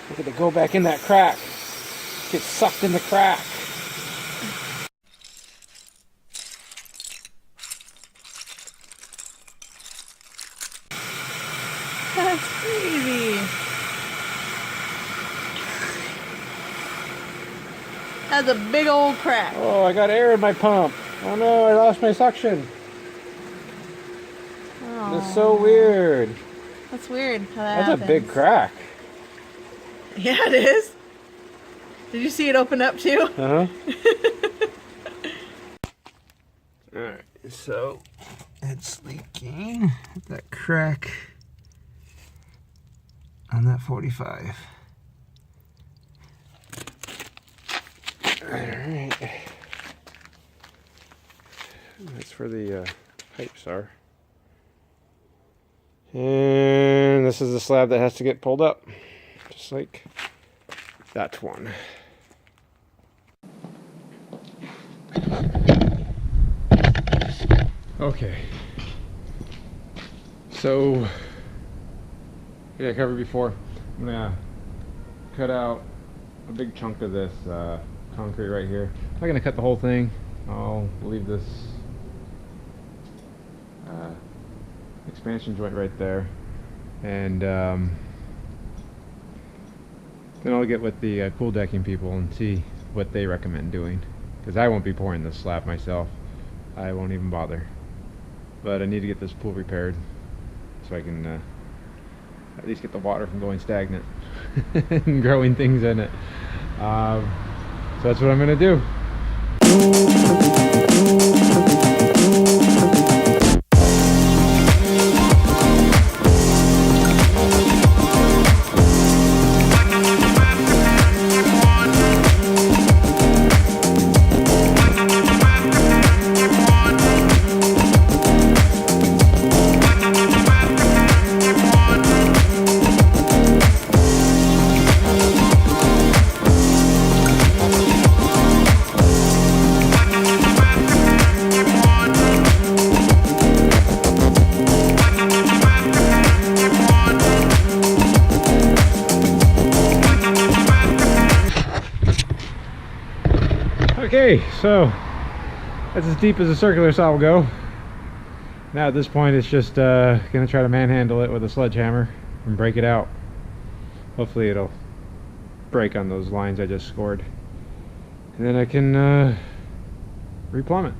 Look at it go back in that crack. Get sucked in the crack. That's crazy. That's a big old crack. Oh, I got air in my pump. Oh no, I lost my suction. Oh, That's so weird. that's weird how that That's happens. a big crack. Yeah, it is. Did you see it open up too? Uh-huh. Alright, so it's leaking. That crack on that 45. Alright. That's where the pipes are. And this is the slab that has to get pulled up. Just like that one. Okay. So, yeah, I covered before. I'm gonna cut out a big chunk of this concrete right here. I'm not gonna cut the whole thing. I'll leave this expansion joint right there, and then I'll get with the cool decking people and see what they recommend doing, because I won't be pouring this slab myself. I won't even bother, but I need to get this pool repaired so I can at least get the water from going stagnant and growing things in it. So that's what I'm gonna do. Okay, so that's as deep as a circular saw will go. Now at this point it's just gonna try to manhandle it with a sledgehammer and break it out. Hopefully it'll break on those lines I just scored, and then I can re-plumb it.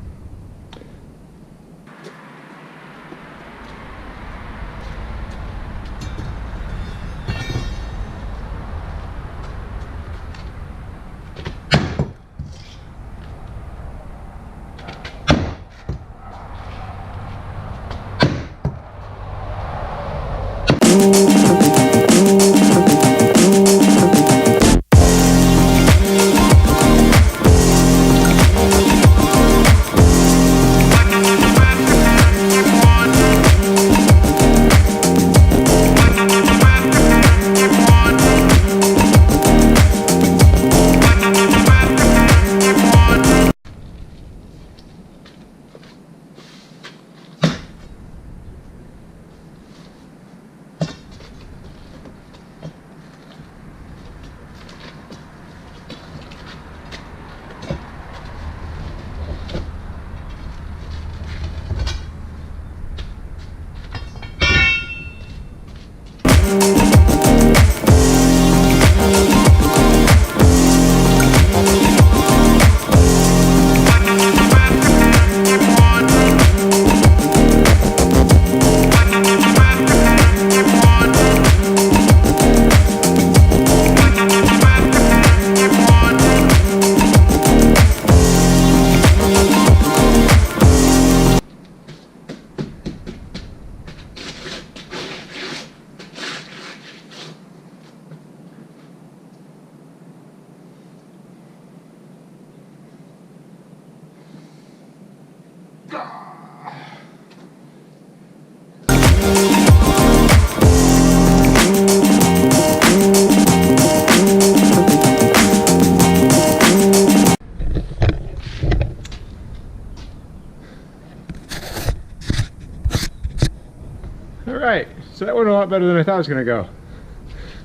Alright, so that went a lot better than I thought it was going to go.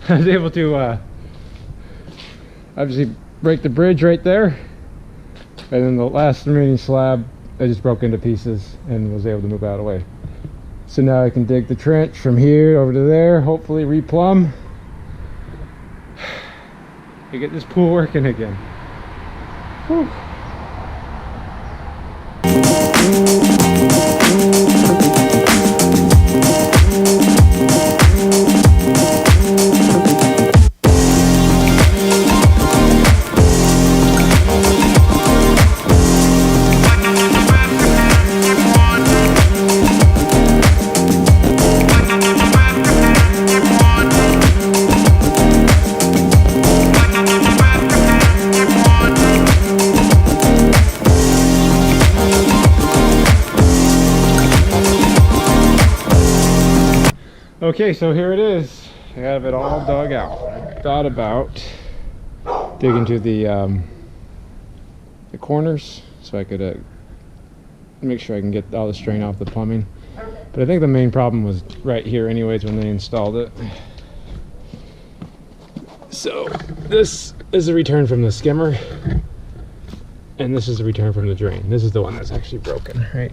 I was able to obviously break the bridge right there, and then the last remaining slab I just broke into pieces and was able to move out of the way. So now I can dig the trench from here over to there, hopefully re-plumb to get this pool working again. Whew. Okay, so here it is. I have it all dug out. I thought about digging to the corners so I could make sure I can get all the strain off the plumbing. But I think the main problem was right here anyways when they installed it. So this is a return from the skimmer, and this is a return from the drain. This is the one that's actually broken, right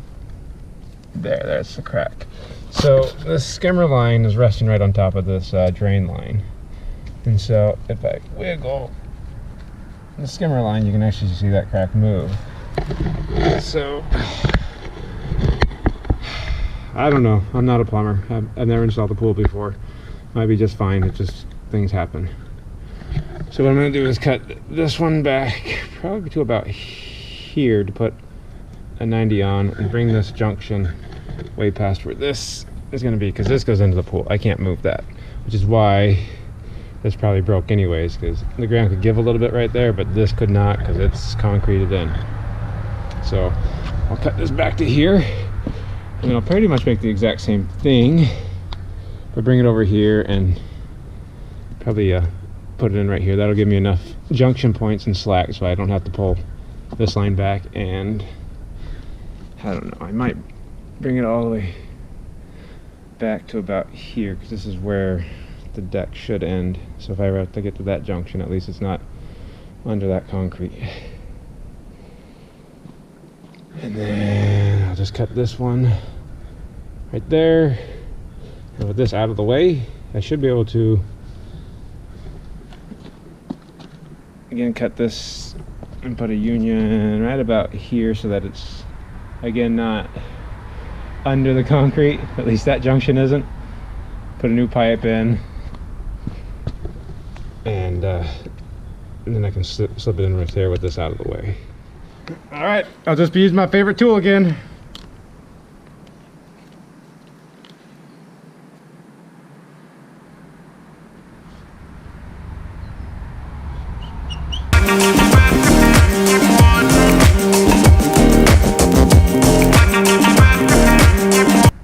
there. That's the crack. So this skimmer line is resting right on top of this drain line, and so if I wiggle the skimmer line, you can actually see that crack move. So I don't know. I'm not a plumber. I've never installed a pool before. Might be just fine. It just, things happen. So what I'm going to do is cut this one back probably to about here to put a 90 on, and bring this junction way past where this is going to be, because this goes into the pool. I can't move that, which is why this probably broke anyways, because the ground could give a little bit right there, but this could not because it's concreted in. So I'll cut this back to here, and I'll pretty much make the exact same thing, but bring it over here and probably put it in right here. That'll give me enough junction points and slack so I don't have to pull this line back. And I don't know, I might bring it all the way back to about here, because this is where the deck should end. So if I ever have to get to that junction, at least it's not under that concrete. And then I'll just cut this one right there, and with this out of the way, I should be able to again cut this and put a union right about here so that it's again not under the concrete. At least that junction isn't. Put a new pipe in, and then I can slip it in right there with this out of the way. All right, I'll just be using my favorite tool again.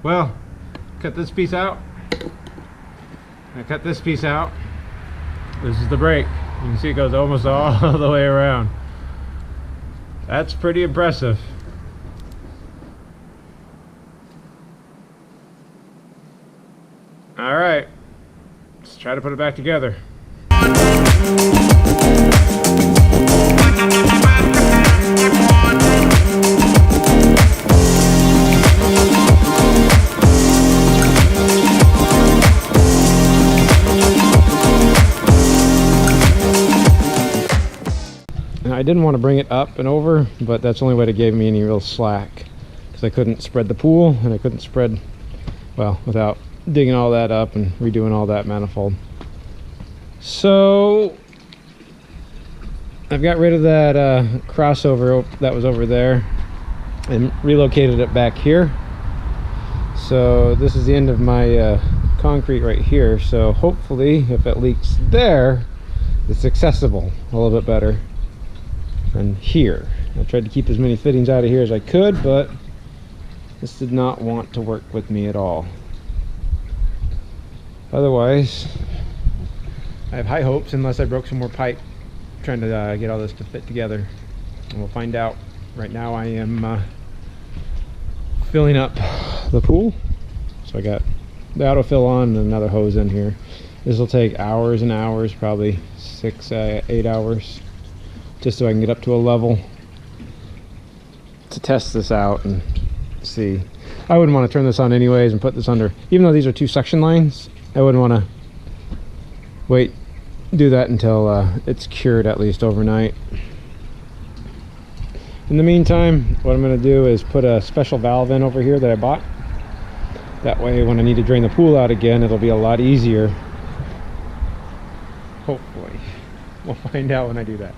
Well, cut this piece out. I cut this piece out. This is the break. You can see it goes almost all the way around. That's pretty impressive. All right, let's try to put it back together. I didn't want to bring it up and over, but that's the only way to give me any real slack, because I couldn't spread the pool, and I couldn't spread, well, without digging all that up and redoing all that manifold. So I've got rid of that crossover that was over there and relocated it back here. So this is the end of my concrete right here. So hopefully if it leaks there, it's accessible a little bit better than here. I tried to keep as many fittings out of here as I could, but this did not want to work with me at all. Otherwise, I have high hopes, unless I broke some more pipe trying to get all this to fit together. And we'll find out. Right now I am filling up the pool. So I got the autofill on and another hose in here. This will take hours and hours, probably 8 hours, just so I can get up to a level to test this out and see. I wouldn't want to turn this on anyways and put this under, even though these are 2 suction lines. I wouldn't want to do that until it's cured at least overnight. In the meantime, what I'm going to do is put a special valve in over here that I bought. That way when I need to drain the pool out again, it'll be a lot easier. Hopefully. We'll find out when I do that.